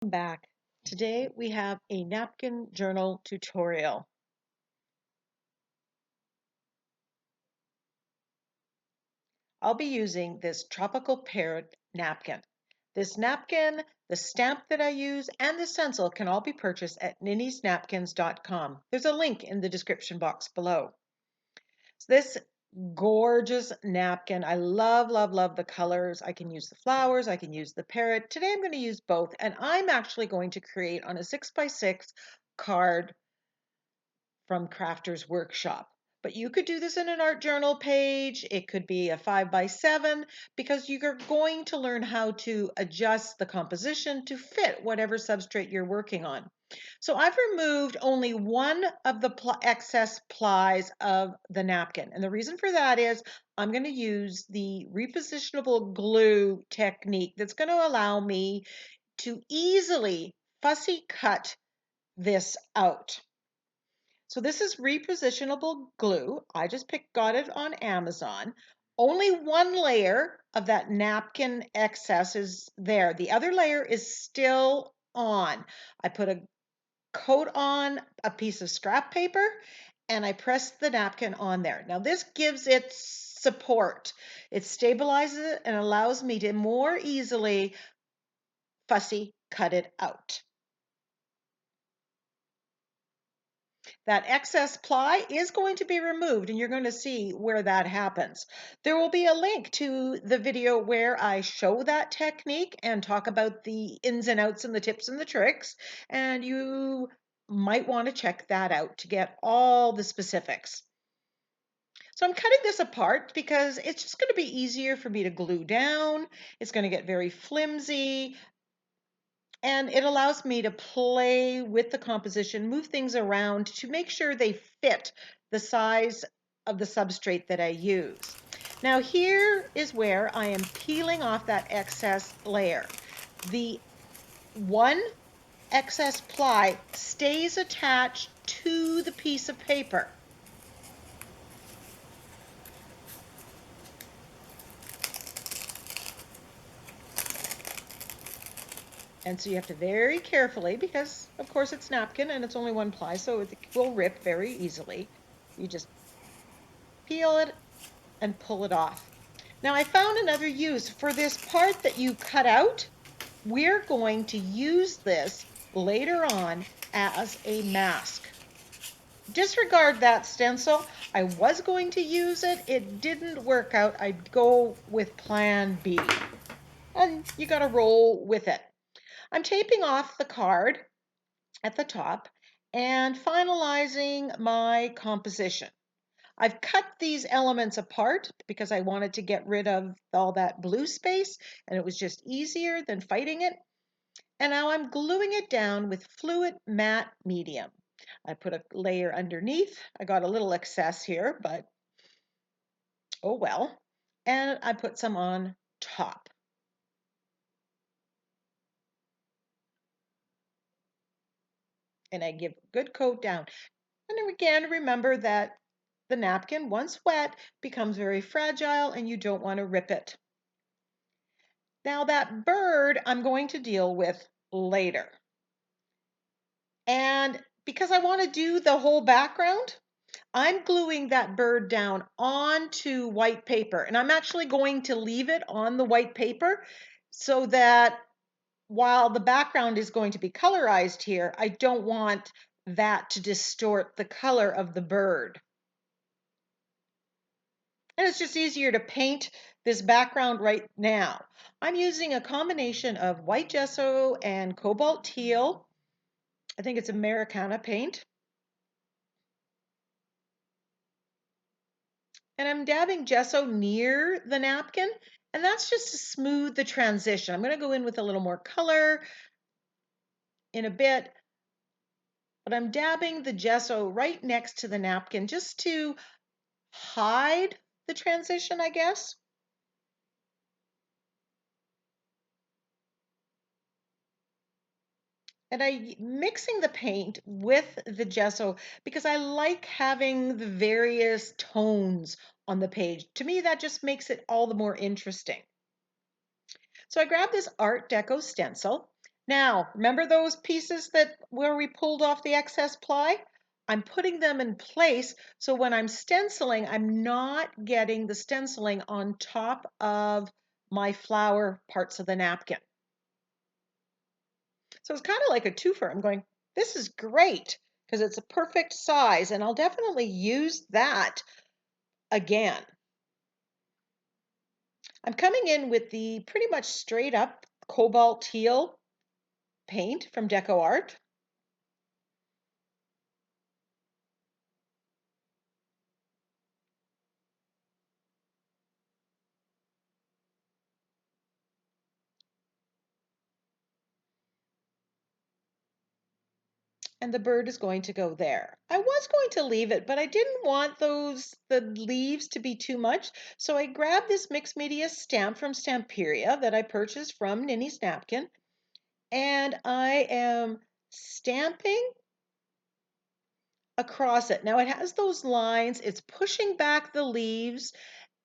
Back. Today we have a napkin journal tutorial. I'll be using this tropical parrot napkin. This napkin, the stamp that I use, and the stencil can all be purchased at ninniesnapkins.com. There's a link in the description box below. So this gorgeous napkin, I love, love, love the colors. I can use the flowers, I can use the parrot. Today I'm going to use both, and I'm actually going to create on a 6x6 card from Crafter's Workshop. But you could do this in an art journal page. It could be a 5x7 because you're going to learn how to adjust the composition to fit whatever substrate you're working on. So I've removed only one of the excess plies of the napkin. And the reason for that is I'm going to use the repositionable glue technique that's going to allow me to easily fussy cut this out. So this is repositionable glue. I just got it on Amazon. Only one layer of that napkin excess is there. The other layer is still on. I put a coat on a piece of scrap paper and I pressed the napkin on there. Now this gives it support. It stabilizes it and allows me to more easily fussy cut it out. That excess ply is going to be removed and you're going to see where that happens. There will be a link to the video where I show that technique and talk about the ins and outs and the tips and the tricks, and you might want to check that out to get all the specifics. So I'm cutting this apart because it's just going to be easier for me to glue down. It's going to get very flimsy. And it allows me to play with the composition, move things around to make sure they fit the size of the substrate that I use. Now here is where I am peeling off that excess layer. The one excess ply stays attached to the piece of paper. And so you have to very carefully, because of course it's napkin and it's only one ply, so it will rip very easily. You just peel it and pull it off. Now I found another use for this part that you cut out. We're going to use this later on as a mask. Disregard that stencil. I was going to use it. It didn't work out. I'd go with plan B. And you got to roll with it. I'm taping off the card at the top and finalizing my composition. I've cut these elements apart because I wanted to get rid of all that blue space, and it was just easier than fighting it. And now I'm gluing it down with fluid matte medium. I put a layer underneath. I got a little excess here, but oh well. And I put some on top. And I give a good coat down. And again, remember that the napkin, once wet, becomes very fragile and you don't want to rip it. Now that bird I'm going to deal with later. And because I want to do the whole background, I'm gluing that bird down onto white paper. And I'm actually going to leave it on the white paper so that while the background is going to be colorized here, I don't want that to distort the color of the bird. And it's just easier to paint this background right now. I'm using a combination of white gesso and cobalt teal. I think it's Americana paint. And I'm dabbing gesso near the napkin, and that's just to smooth the transition. I'm going to go in with a little more color in a bit, but I'm dabbing the gesso right next to the napkin just to hide the transition, I guess. And I'm mixing the paint with the gesso because I like having the various tones on the page. To me, that just makes it all the more interesting. So I grabbed this Art Deco stencil Now, remember those pieces that where we pulled off the excess ply? I'm putting them in place so when I'm stenciling, I'm not getting the stenciling on top of my flower parts of the napkin. So it's kind of like a twofer. I'm going, this is great because it's a perfect size, and I'll definitely use that again. I'm coming in with the pretty much straight up cobalt teal paint from Deco Art. And the bird is going to go there. I was going to leave it, but I didn't want the leaves to be too much. So I grabbed this mixed media stamp from Stamperia that I purchased from Ninny's Napkin. And I am stamping across it. Now it has those lines, it's pushing back the leaves,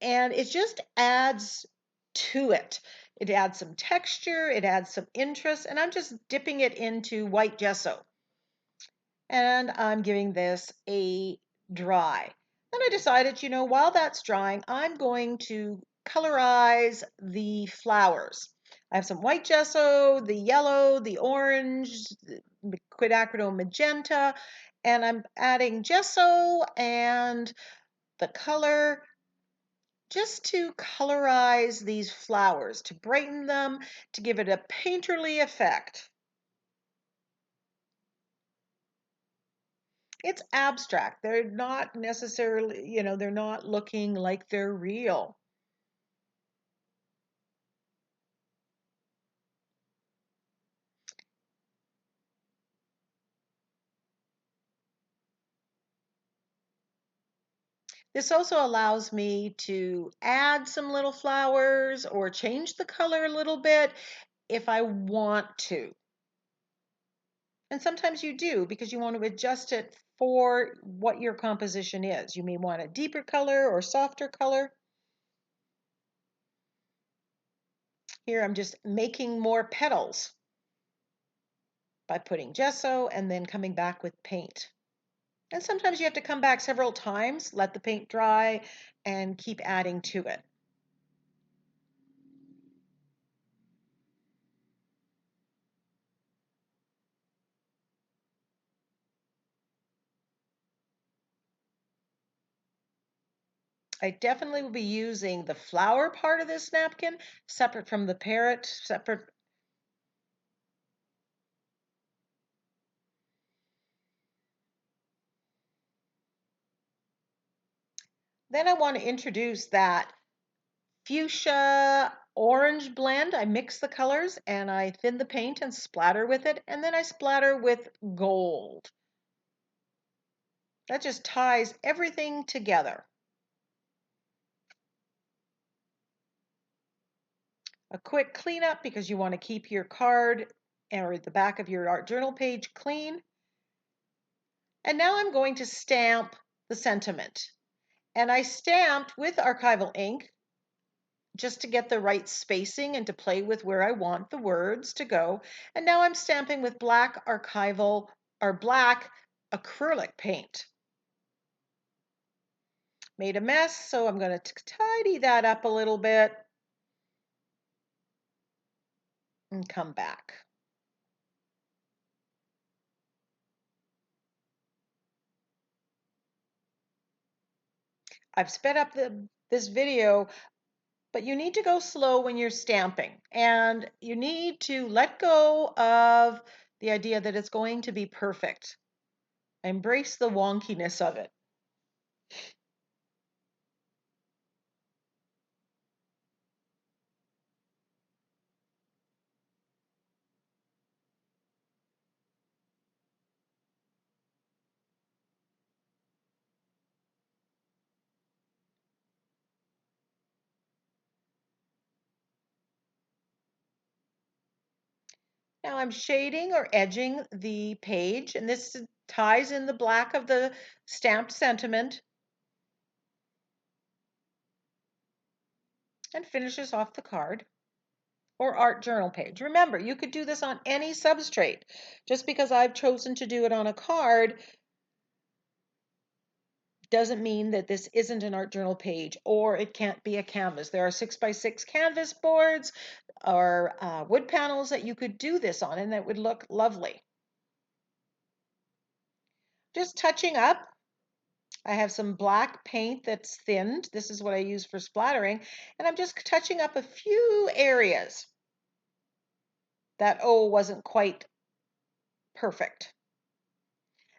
and it just adds to it. It adds some texture, it adds some interest, and I'm just dipping it into white gesso. And I'm giving this a dry. Then I decided, while that's drying, I'm going to colorize the flowers. I have some white gesso, the yellow, the orange, the quinacridone magenta, and I'm adding gesso and the color just to colorize these flowers, to brighten them, to give it a painterly effect. It's abstract. They're not necessarily, they're not looking like they're real. This also allows me to add some little flowers or change the color a little bit if I want to. And sometimes you do because you want to adjust it for what your composition is. You may want a deeper color or softer color. Here I'm just making more petals by putting gesso and then coming back with paint. And sometimes you have to come back several times, let the paint dry, and keep adding to it. I definitely will be using the flower part of this napkin separate from the parrot, separate. Then I want to introduce that fuchsia orange blend. I mix the colors and I thin the paint and splatter with it, and then I splatter with gold. That just ties everything together. A quick cleanup because you want to keep your card or the back of your art journal page clean. And now I'm going to stamp the sentiment. And I stamped with archival ink just to get the right spacing and to play with where I want the words to go. And now I'm stamping with black archival or black acrylic paint. Made a mess, so I'm going to tidy that up a little bit and come back. I've sped up this video, but you need to go slow when you're stamping, and you need to let go of the idea that it's going to be perfect. Embrace the wonkiness of it. Now I'm shading or edging the page, and this ties in the black of the stamped sentiment and finishes off the card. or art journal page. Remember, you could do this on any substrate. Just because I've chosen to do it on a card doesn't mean that this isn't an art journal page or it can't be a canvas. There are 6x6 canvas boards or wood panels that you could do this on and that would look lovely. Just touching up. I have some black paint that's thinned. This is what I use for splattering. And I'm just touching up a few areas that, wasn't quite perfect.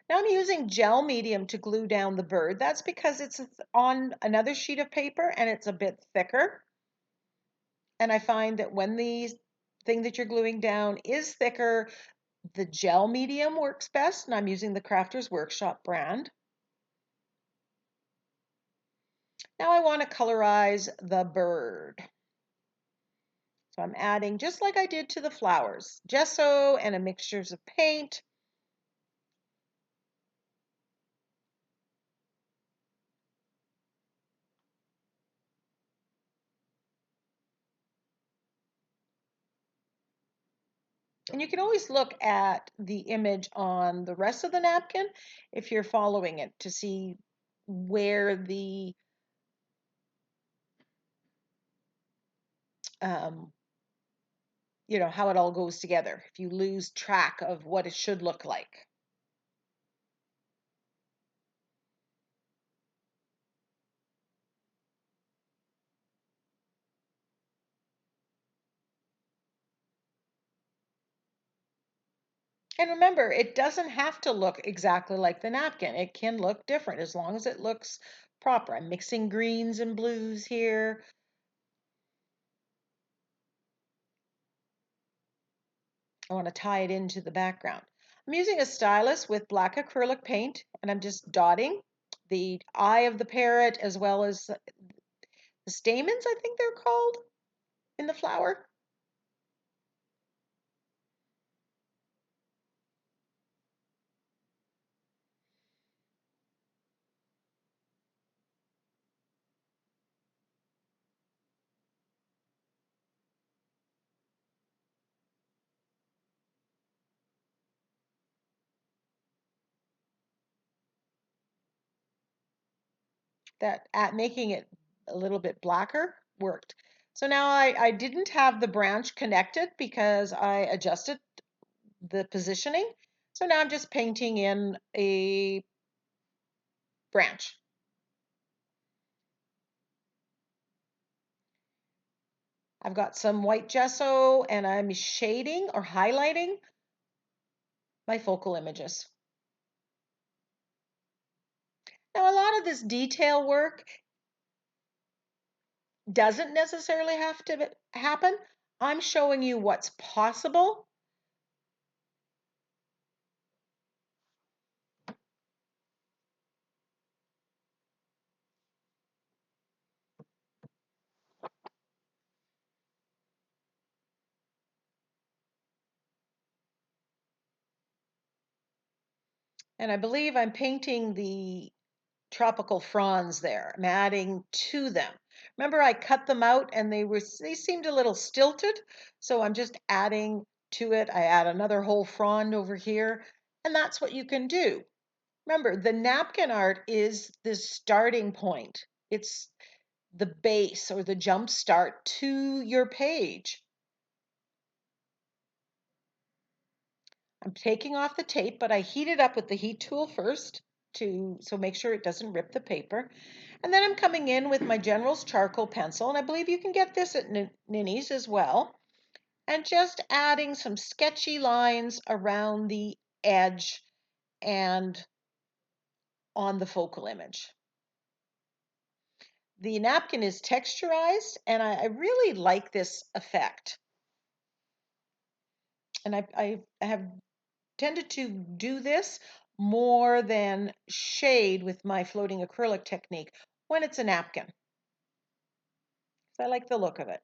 Now I'm using gel medium to glue down the bird. That's because it's on another sheet of paper and it's a bit thicker. And I find that when the thing that you're gluing down is thicker, the gel medium works best. And I'm using the Crafters Workshop brand. Now I want to colorize the bird. So I'm adding, just like I did to the flowers, gesso and a mixture of paint. And you can always look at the image on the rest of the napkin if you're following it to see where the how it all goes together, if you lose track of what it should look like. And remember, it doesn't have to look exactly like the napkin. It can look different as long as it looks proper. I'm mixing greens and blues here. I want to tie it into the background. I'm using a stylus with black acrylic paint, and I'm just dotting the eye of the parrot as well as the stamens, I think they're called, in the flower. That at making it a little bit blacker worked. So now I didn't have the branch connected because I adjusted the positioning. So now I'm just painting in a branch. I've got some white gesso and I'm shading or highlighting my focal images. Now, a lot of this detail work doesn't necessarily have to happen. I'm showing you what's possible. And I believe I'm painting the tropical fronds there. I'm adding to them. Remember, I cut them out and they seemed a little stilted, so I'm just adding to it. I add another whole frond over here, and that's what you can do. Remember, the napkin art is the starting point. It's the base or the jump start to your page. I'm taking off the tape, but I heat it up with the heat tool first so make sure it doesn't rip the paper. And then I'm coming in with my General's charcoal pencil, and I believe you can get this at Ninny's as well, and just adding some sketchy lines around the edge and on the focal image. The napkin is texturized, and I really like this effect. And I have tended to do this more than shade with my floating acrylic technique when it's a napkin. So I like the look of it.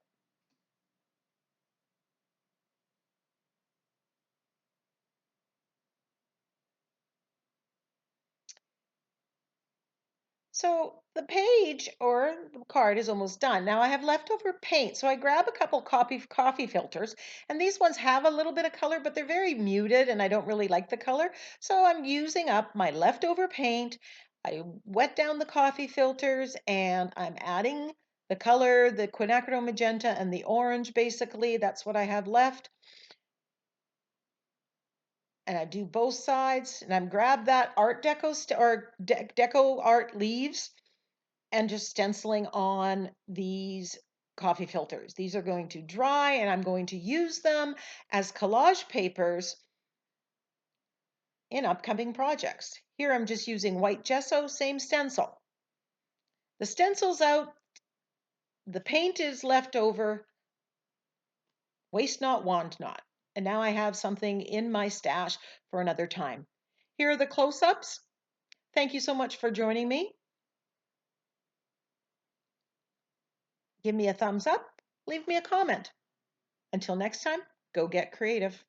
So the page or the card is almost done. Now I have leftover paint. So I grab a couple coffee filters, and these ones have a little bit of color, but they're very muted and I don't really like the color. So I'm using up my leftover paint. I wet down the coffee filters and I'm adding the color, the quinacridone magenta and the orange, basically. That's what I have left. And I do both sides, and I'm grab that Art Deco Deco Art leaves and just stenciling on these coffee filters. These are going to dry and I'm going to use them as collage papers in upcoming projects. Here I'm just using white gesso, same stencil. The stencil's out, the paint is left over, waste not, want not. And now I have something in my stash for another time. Here are the close-ups. Thank you so much for joining me. Give me a thumbs up, leave me a comment. Until next time, go get creative.